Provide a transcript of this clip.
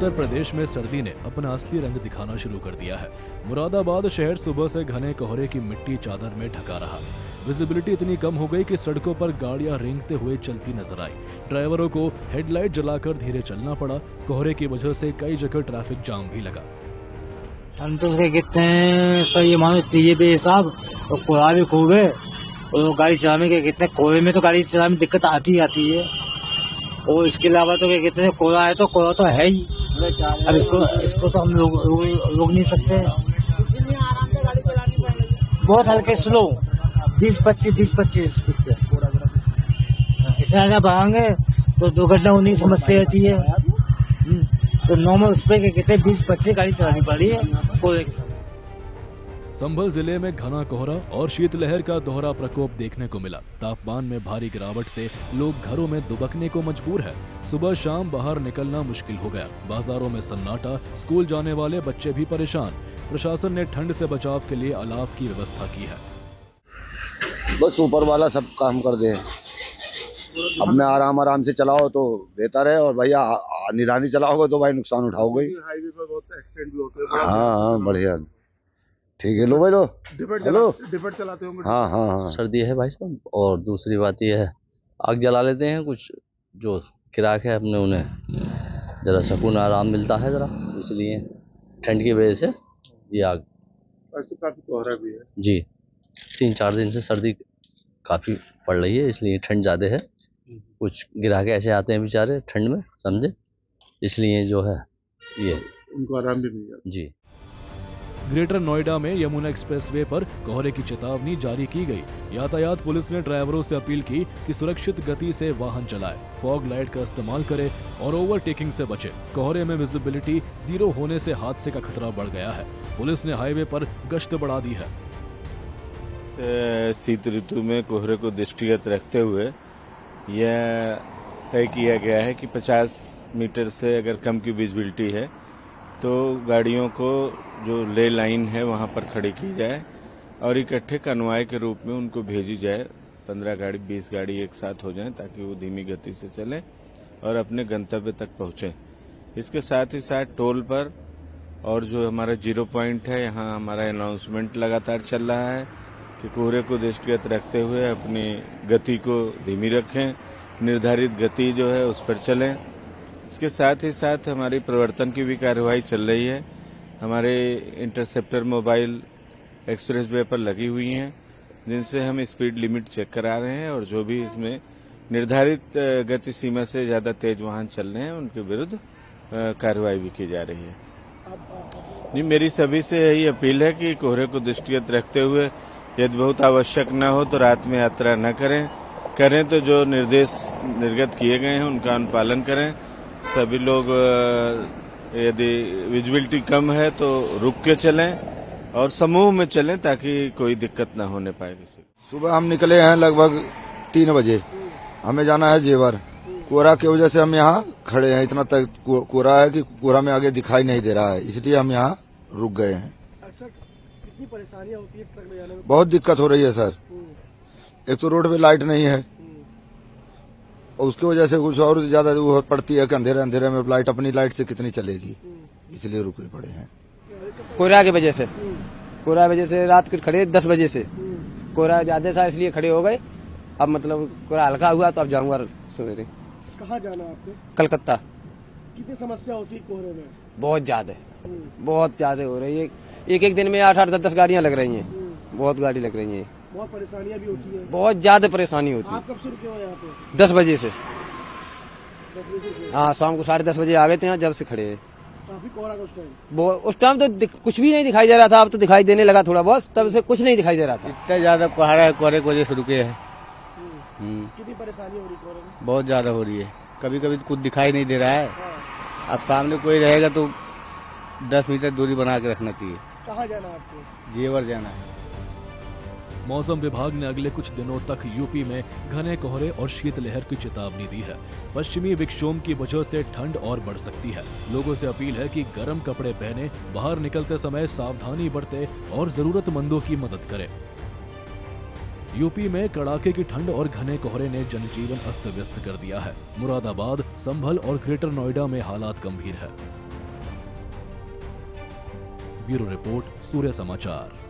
उत्तर प्रदेश में सर्दी ने अपना असली रंग दिखाना शुरू कर दिया है। मुरादाबाद शहर सुबह से घने कोहरे की मिट्टी चादर में ढका रहा। विजिबिलिटी इतनी कम हो गई कि सड़कों पर गाड़ियां रेंगते हुए चलती नजर आई। ड्राइवरों को हेडलाइट जलाकर धीरे चलना पड़ा। कोहरे की वजह से कई जगह ट्रैफिक जाम भी लगा। हम तो कहते हैं सर, ये मानो चाहिए बेहिसाब और कोहरा भी खूब है और गाड़ी चलाने के कहते हैं कोहरे में तो गाड़ी चलाने में दिक्कत आती है। और इसके अलावा तो क्या कहते हैं कोहरा है तो कोहरा तो है ही। अब इसको तो हम रोक नहीं सकते। बहुत हल्के स्लो 20-25 स्पीड पे। इससे आगे बढ़ाएंगे तो दुर्घटना होने की समस्या रहती है। तो नॉर्मल उस पे कहते हैं 20-25 गाड़ी चलानी पड़ी है कोहरे के साथ। संभल जिले में घना कोहरा और शीतलहर का दोहरा प्रकोप देखने को मिला। तापमान में भारी गिरावट से लोग घरों में दुबकने को मजबूर है। सुबह शाम बाहर निकलना मुश्किल हो गया। बाजारों में सन्नाटा, स्कूल जाने वाले बच्चे भी परेशान। प्रशासन ने ठंड से बचाव के लिए अलाव की व्यवस्था की है। बस ऊपर वाला सब काम कर दे। अब में आराम से चलाओ तो बेहतर है, और भैया निरानी चलाओगे तो भाई नुकसान उठाओगे। हाईवे पर बहुत एक्सीडेंट भी होते हैं। हाँ बढ़िया, ठीक है। लो भाई लो, डिफेंड चलाते होंगे। हाँ। सर्दी है भाई साहब, और दूसरी बात यह है आग जला लेते हैं। कुछ जो किराक है अपने उन्हें ज़रा सुकून आराम मिलता है ज़रा, इसलिए ठंड की वजह से ये आग। तो काफी कोहरा भी है जी, 3-4 दिन से सर्दी काफ़ी पड़ रही है, इसलिए ठंड ज़्यादा है। कुछ ग्राहक ऐसे आते हैं बेचारे ठंड में, समझे, इसलिए जो है ये उनको आराम भी मिल जाता। जी। ग्रेटर नोएडा में यमुना एक्सप्रेसवे पर कोहरे की चेतावनी जारी की गई। यातायात पुलिस ने ड्राइवरों से अपील की कि सुरक्षित गति से वाहन चलाएं, फॉग लाइट का इस्तेमाल करें और ओवरटेकिंग से बचें। कोहरे में विजिबिलिटी 0 होने से हादसे का खतरा बढ़ गया है। पुलिस ने हाईवे पर गश्त बढ़ा दी है। शीत ऋतु में कोहरे को दृष्टिगत रखते हुए यह तय किया गया है कि 50 मीटर से अगर कम की विजिबिलिटी है तो गाड़ियों को जो ले लाइन है वहां पर खड़ी की जाए और इकट्ठे कन्वाय के रूप में उनको भेजी जाए। 15 गाड़ी 20 गाड़ी एक साथ हो जाएं ताकि वो धीमी गति से चलें और अपने गंतव्य तक पहुंचें। इसके साथ ही साथ टोल पर और जो हमारा 0 पॉइंट है, यहाँ हमारा अनाउंसमेंट लगातार चल रहा है कि कोहरे को दृष्टिगत रखते हुए अपनी गति को धीमी रखें, निर्धारित गति जो है उस पर चलें। इसके साथ ही साथ हमारी प्रवर्तन की भी कार्यवाही चल रही है। हमारे इंटरसेप्टर मोबाइल एक्सप्रेसवे पर लगी हुई हैं, जिनसे हम स्पीड लिमिट चेक करा रहे हैं और जो भी इसमें निर्धारित गति सीमा से ज्यादा तेज वाहन चल रहे हैं उनके विरुद्ध कार्यवाही भी की जा रही है। जी, मेरी सभी से यही अपील है कि कोहरे को दृष्टिगत रखते हुए यदि बहुत आवश्यक न हो तो रात में यात्रा न करें तो जो निर्देश निर्गत किए गए हैं उनका अनुपालन करें। सभी लोग यदि विजिबिलिटी कम है तो रुक के चलें और समूह में चलें ताकि कोई दिक्कत न होने पाए किसी को। सुबह हम निकले हैं लगभग 3 बजे, हमें जाना है जेवर। कोहरा की वजह से हम यहाँ खड़े हैं। इतना तक कोहरा है कि कोहरा में आगे दिखाई नहीं दे रहा है, इसलिए हम यहाँ रुक गए हैं। कितनी परेशानियां होती है ट्रक में जाने में? बहुत दिक्कत हो रही है सर। एक तो रोड पे लाइट नहीं है और उसकी वजह से कुछ और ज्यादा वो पड़ती है कि अंधेरे में लाइट अपनी लाइट से कितनी चलेगी, इसलिए रुके पड़े हैं। कोहरा की वजह से रात के खड़े 10 बजे से कोहरा ज्यादा था इसलिए खड़े हो गए। अब मतलब कोहरा हल्का हुआ तो अब जाऊंगा सवेरे। कहाँ जाना है आपको? कलकत्ता। कितनी समस्या होती है कोहरे में? बहुत ज्यादा हो रही है। एक दिन में 8-8, 10 गाड़ियां लग रही हैं। बहुत गाड़ी लग रही है। बहुत परेशानियां भी होती है। बहुत ज्यादा परेशानी होती है। आप कब से रुके हो यहाँ पे? 10 बजे से। हाँ, शाम को 10:30 बजे आ गए थे यहाँ, जब से खड़े हैं। काफी कोहरा था उस टाइम। उस टाइम तो कुछ भी नहीं दिखाई दे रहा था, अब तो दिखाई देने लगा थोड़ा बहुत, तब से कुछ नहीं दिखाई दे रहा था। इतना ज्यादा कोहरा है, कोहरे की वजह से रुके हैं। कितनी परेशानी हो रही कोहरे में? बहुत ज्यादा हो रही है। कभी कभी तो कुछ दिखाई नहीं दे रहा है। अब सामने कोई रहेगा तो 10 मीटर दूरी बना के रखना चाहिए। कहाँ जाना है आपको? जेवर जाना है। मौसम विभाग ने अगले कुछ दिनों तक यूपी में घने कोहरे और शीतलहर की चेतावनी दी है। पश्चिमी विक्षोभ की वजह से ठंड और बढ़ सकती है। लोगों से अपील है कि गर्म कपड़े पहने, बाहर निकलते समय सावधानी बरतें और जरूरतमंदों की मदद करें। यूपी में कड़ाके की ठंड और घने कोहरे ने जनजीवन अस्त व्यस्त कर दिया है। मुरादाबाद, संभल और ग्रेटर नोएडा में हालात गंभीर है। ब्यूरो रिपोर्ट, सूर्य समाचार।